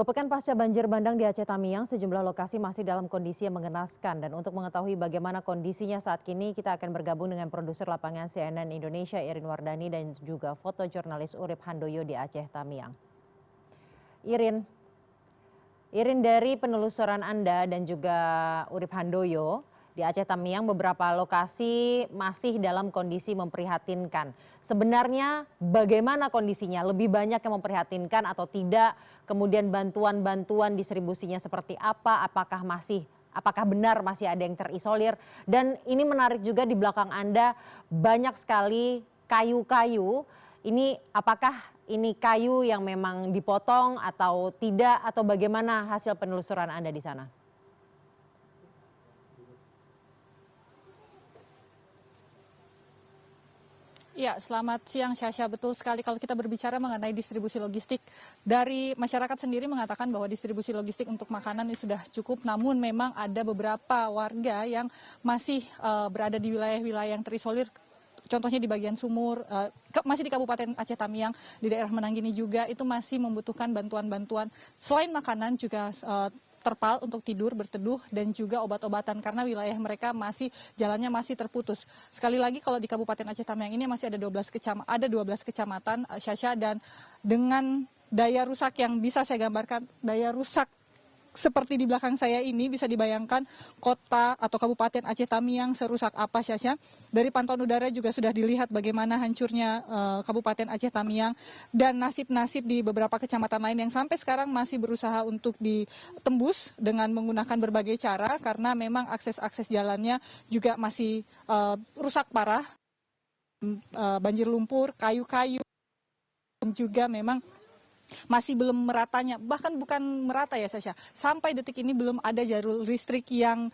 Pekan pasca banjir bandang di Aceh Tamiang, sejumlah lokasi masih dalam kondisi yang mengenaskan. Dan untuk mengetahui bagaimana kondisinya saat kini, kita akan bergabung dengan produser lapangan CNN Indonesia Irin Wardani dan juga fotojurnalis Urip Handoyo di Aceh Tamiang. Irin, dari penelusuran Anda dan juga Urip Handoyo, di Aceh Tamiang beberapa lokasi masih dalam kondisi memprihatinkan. Sebenarnya bagaimana kondisinya? Lebih banyak yang memprihatinkan atau tidak? Kemudian bantuan-bantuan distribusinya seperti apa? Apakah benar masih ada yang terisolir? Dan ini menarik juga, di belakang Anda banyak sekali kayu-kayu. Ini apakah ini kayu yang memang dipotong atau tidak, atau bagaimana hasil penelusuran Anda di sana? Ya, selamat siang Syasha. Betul sekali kalau kita berbicara mengenai distribusi logistik, dari masyarakat sendiri mengatakan bahwa distribusi logistik untuk makanan ini sudah cukup, namun memang ada beberapa warga yang masih berada di wilayah-wilayah yang terisolir. Contohnya di bagian sumur, masih di Kabupaten Aceh Tamiang, di daerah Menanggini juga, itu masih membutuhkan bantuan-bantuan. Selain makanan juga terpal untuk tidur, berteduh, dan juga obat-obatan karena wilayah mereka jalannya masih terputus. Sekali lagi kalau di Kabupaten Aceh Tamiang ini masih ada 12 kecamatan, Syasha, dan dengan daya rusak yang bisa saya gambarkan, daya rusak seperti di belakang saya ini, bisa dibayangkan kota atau Kabupaten Aceh Tamiang serusak apa, Syasha. Dari pantauan udara juga sudah dilihat bagaimana hancurnya Kabupaten Aceh Tamiang dan nasib-nasib di beberapa kecamatan lain yang sampai sekarang masih berusaha untuk ditembus dengan menggunakan berbagai cara karena memang akses-akses jalannya juga masih rusak parah, banjir lumpur, kayu-kayu, dan juga memang masih belum meratanya, bahkan bukan merata ya Sasha, sampai detik ini belum ada jalur listrik yang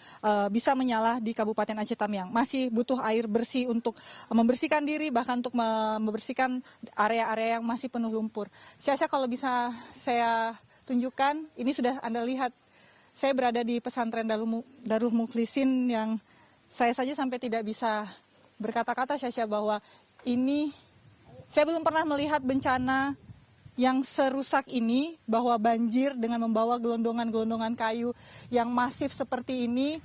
bisa menyala di Kabupaten Aceh Tamiang. Masih butuh air bersih untuk membersihkan diri, bahkan untuk membersihkan area-area yang masih penuh lumpur. Sasha, kalau bisa saya tunjukkan, ini sudah Anda lihat, saya berada di pesantren Darul Mukhlisin yang saya saja sampai tidak bisa berkata-kata, Sasha, bahwa ini saya belum pernah melihat bencana yang serusak ini, bahwa banjir dengan membawa gelondongan-gelondongan kayu yang masif seperti ini.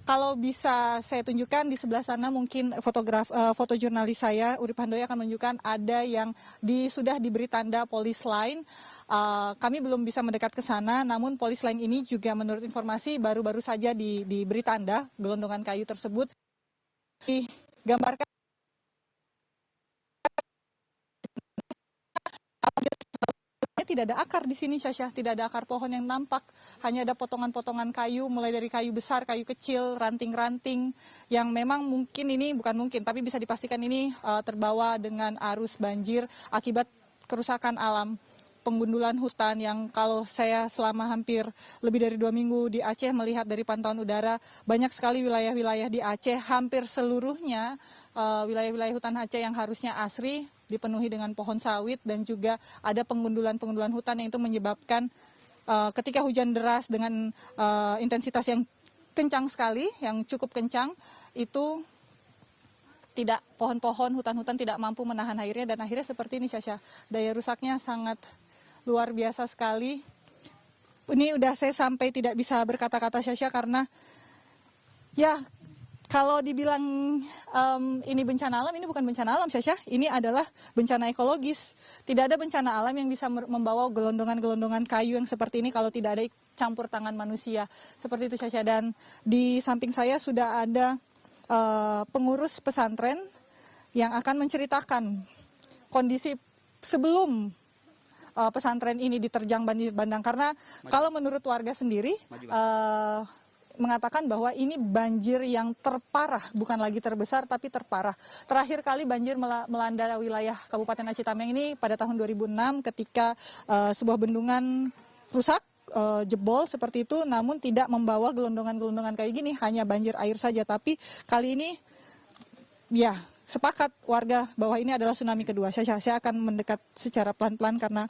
Kalau bisa saya tunjukkan di sebelah sana, mungkin fotojurnalis saya Urip Handoyo akan menunjukkan ada yang sudah diberi tanda polis line. Kami belum bisa mendekat ke sana, namun polis line ini juga menurut informasi baru-baru saja diberi tanda gelondongan kayu tersebut. Digambarkan tidak ada akar di sini, Syasha. Tidak ada akar pohon yang nampak. Hanya ada potongan-potongan kayu, mulai dari kayu besar, kayu kecil, ranting-ranting, yang memang bukan mungkin, tapi bisa dipastikan ini terbawa dengan arus banjir akibat kerusakan alam. Penggundulan hutan yang kalau saya selama hampir lebih dari 2 minggu di Aceh melihat dari pantauan udara, banyak sekali wilayah-wilayah di Aceh, hampir seluruhnya wilayah-wilayah hutan Aceh yang harusnya asri dipenuhi dengan pohon sawit, dan juga ada penggundulan hutan yang itu menyebabkan ketika hujan deras dengan intensitas yang kencang sekali, yang cukup kencang, itu tidak, pohon-pohon, hutan-hutan tidak mampu menahan airnya, dan akhirnya seperti ini, Syasha. Daya rusaknya sangat luar biasa sekali. Ini udah saya sampai tidak bisa berkata-kata, Syasha, karena ya kalau dibilang ini bencana alam, ini bukan bencana alam, Syasha. Ini adalah bencana ekologis. Tidak ada bencana alam yang bisa membawa gelondongan-gelondongan kayu yang seperti ini kalau tidak ada campur tangan manusia. Seperti itu, Syasha. Dan di samping saya sudah ada pengurus pesantren yang akan menceritakan kondisi sebelum pesantren ini diterjang banjir bandang, karena kalau menurut warga sendiri mengatakan bahwa ini banjir yang terparah, bukan lagi terbesar tapi terparah. Terakhir kali banjir melanda wilayah Kabupaten Aceh Tamiang ini pada tahun 2006 ketika sebuah bendungan rusak, jebol seperti itu, namun tidak membawa gelondongan-gelondongan kayak gini, hanya banjir air saja. Tapi kali ini ya sepakat warga bahwa ini adalah tsunami kedua. Saya akan mendekat secara pelan-pelan karena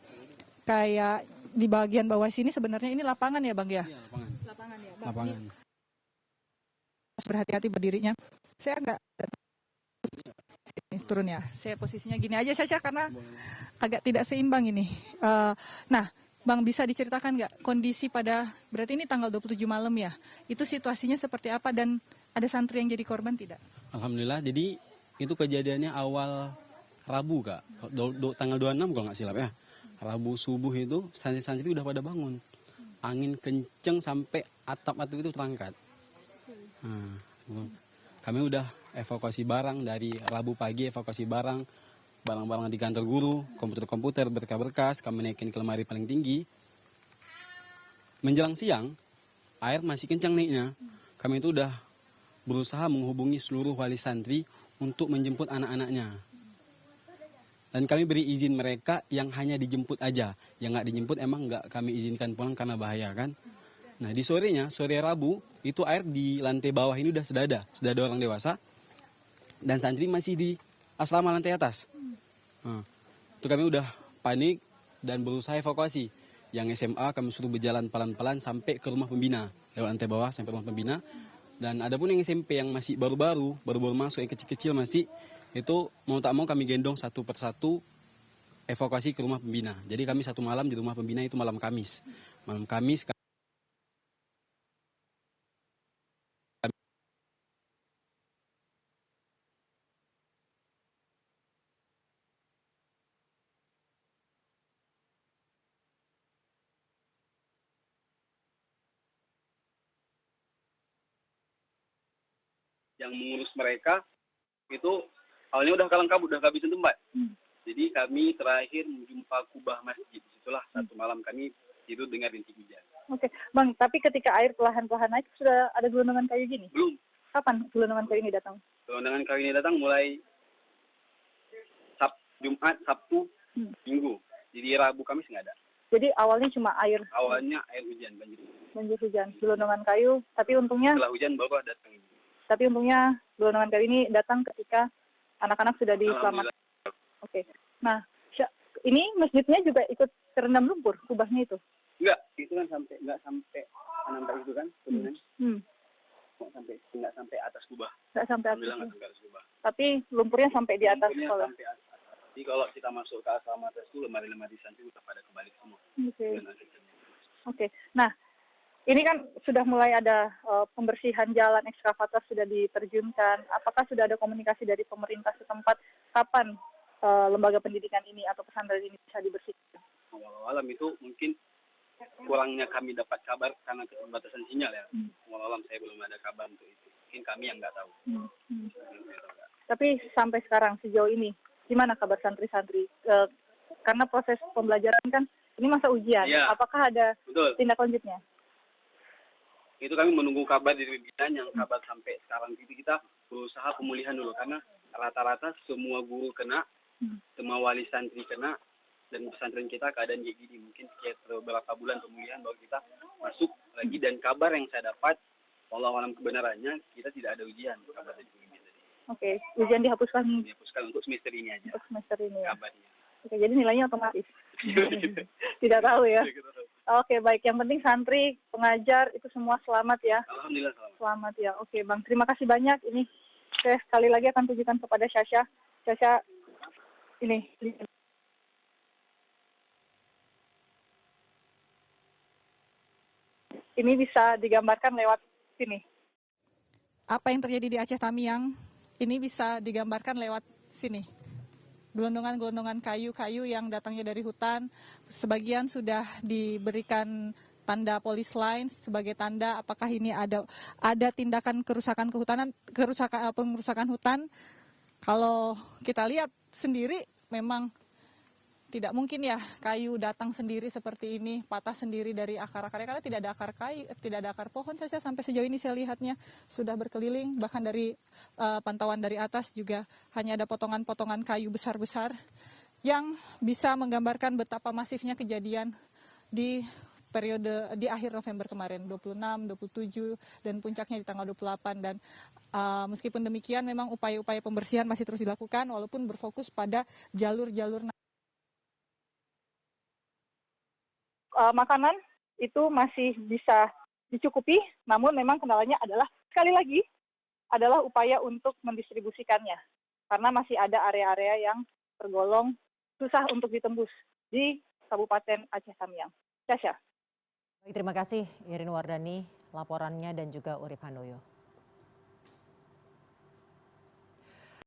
kayak di bagian bawah sini sebenarnya ini lapangan ya Bang ya? Iya, lapangan. Lapangan ya Bang. Lapangan. Harus berhati-hati berdirinya. Saya agak turun ya. Saya posisinya gini aja Syasha karena agak tidak seimbang ini. Nah, Bang, bisa diceritakan nggak kondisi pada, berarti ini tanggal 27 malam ya, itu situasinya seperti apa dan ada santri yang jadi korban tidak? Alhamdulillah, jadi itu kejadiannya awal Rabu kak, tanggal 26 kalau nggak silap ya. Rabu subuh itu santri-santri itu udah pada bangun. Angin kenceng sampai atap-atap itu terangkat. Nah, kami udah evakuasi barang dari Rabu pagi, evakuasi barang-barang di kantor guru, komputer-komputer, berkas-berkas, kami naikin ke lemari paling tinggi. Menjelang siang, air masih kencang naiknya. Kami itu udah berusaha menghubungi seluruh wali santri untuk menjemput anak-anaknya. Dan kami beri izin mereka yang hanya dijemput aja. Yang nggak dijemput emang nggak kami izinkan pulang karena bahaya kan. Nah di sorenya, sore Rabu, itu air di lantai bawah ini udah sedada orang dewasa. Dan santri masih di asrama lantai atas. Nah, itu kami udah panik dan berusaha evakuasi. Yang SMA kami suruh berjalan pelan-pelan sampai ke rumah pembina. Lewat lantai bawah sampai rumah pembina. Dan ada pun yang SMP yang masih baru-baru masuk, yang kecil-kecil masih, itu mau tak mau kami gendong satu persatu evakuasi ke rumah pembina. Jadi kami satu malam di rumah pembina itu malam Kamis. Malam Kamis yang mengurus mereka itu awalnya udah kalang kabut, udah kehabisan tempat. Jadi kami terakhir menjumpa kubah masjid. Disitulah satu malam kami tidur dengar rintik hujan. Oke, Bang, tapi ketika air perlahan-lahan naik sudah ada gelondongan kayu gini? Belum. Kapan gelondongan kayu ini datang? Gelondongan kayu ini datang mulai Jumat, Sabtu, Minggu. Jadi Rabu, Kamis nggak ada. Jadi awalnya cuma air? Awalnya air hujan, banjir. Banjir hujan, gelondongan kayu, tapi untungnya... Setelah hujan baru datang. Tapi untungnya gelondongan kayu ini datang ketika anak-anak sudah diselamatkan. Oke, nah ini masjidnya juga ikut terendam lumpur, kubahnya itu? Enggak, itu kan nggak sampai sampai itu kan turunan. Nggak sampai atas kubah. Nggak sampai atas. Alhamdulillah nggak sampai atas kubah. Tapi lumpurnya sampai di atas sekolah. Sampai atas. Jadi kalau kita masuk ke asrama atas itu lemari-lemari santri udah pada kembali semua. Oke. Nah, ini kan sudah mulai ada pembersihan jalan, ekskavator sudah diterjunkan. Apakah sudah ada komunikasi dari pemerintah setempat kapan lembaga pendidikan ini atau pesantren ini bisa dibersihkan? Awal-awal itu mungkin kurangnya kami dapat kabar karena keterbatasan sinyal ya. Awal-awal saya belum ada kabar untuk itu. Mungkin kami yang nggak tahu. Tapi sampai sekarang sejauh ini gimana kabar santri-santri? Karena proses pembelajaran kan ini masa ujian. Ya, apakah ada tindak lanjutnya? Itu kami menunggu kabar dari pimpinan, yang kabar sampai sekarang kita berusaha pemulihan dulu karena rata-rata semua guru kena, semua wali santri kena, dan pesantren kita keadaan kayak gini. Mungkin sekitar beberapa bulan pemulihan baru kita masuk lagi. Dan kabar yang saya dapat, walau alam kebenarannya, kita tidak ada ujian kabar dari pimpinan tadi. Oke, ujian dihapuskan. Dihapuskan untuk semester ini aja. Untuk semester ini ya. Kabarnya. Oke, jadi nilainya otomatis. Tidak tahu ya. Oke, baik. Yang penting santri, pengajar itu semua selamat ya. Alhamdulillah selamat. Selamat ya. Oke, Bang. Terima kasih banyak. Ini saya sekali lagi akan tunjukkan kepada Syasha. Syasha, ini. Ini bisa digambarkan lewat sini. Apa yang terjadi di Aceh Tamiang ini bisa digambarkan lewat sini. Gelondongan-gelondongan kayu-kayu yang datangnya dari hutan, sebagian sudah diberikan tanda polis line sebagai tanda apakah ini ada tindakan pengerusakan hutan. Kalau kita lihat sendiri memang tidak mungkin ya kayu datang sendiri seperti ini, patah sendiri dari akar-akarnya karena tidak ada akar kayu, tidak ada akar pohon saja sampai sejauh ini saya lihatnya sudah berkeliling, bahkan dari pantauan dari atas juga hanya ada potongan-potongan kayu besar-besar yang bisa menggambarkan betapa masifnya kejadian di periode di akhir November kemarin 26, 27 dan puncaknya di tanggal 28. Dan meskipun demikian memang upaya-upaya pembersihan masih terus dilakukan walaupun berfokus pada jalur-jalur makanan itu masih bisa dicukupi, namun memang kendalanya adalah sekali lagi adalah upaya untuk mendistribusikannya karena masih ada area-area yang tergolong susah untuk ditembus di Kabupaten Aceh Tamiang. Syasha. Baik, terima kasih Irin Wardani laporannya dan juga Urip Handoyo.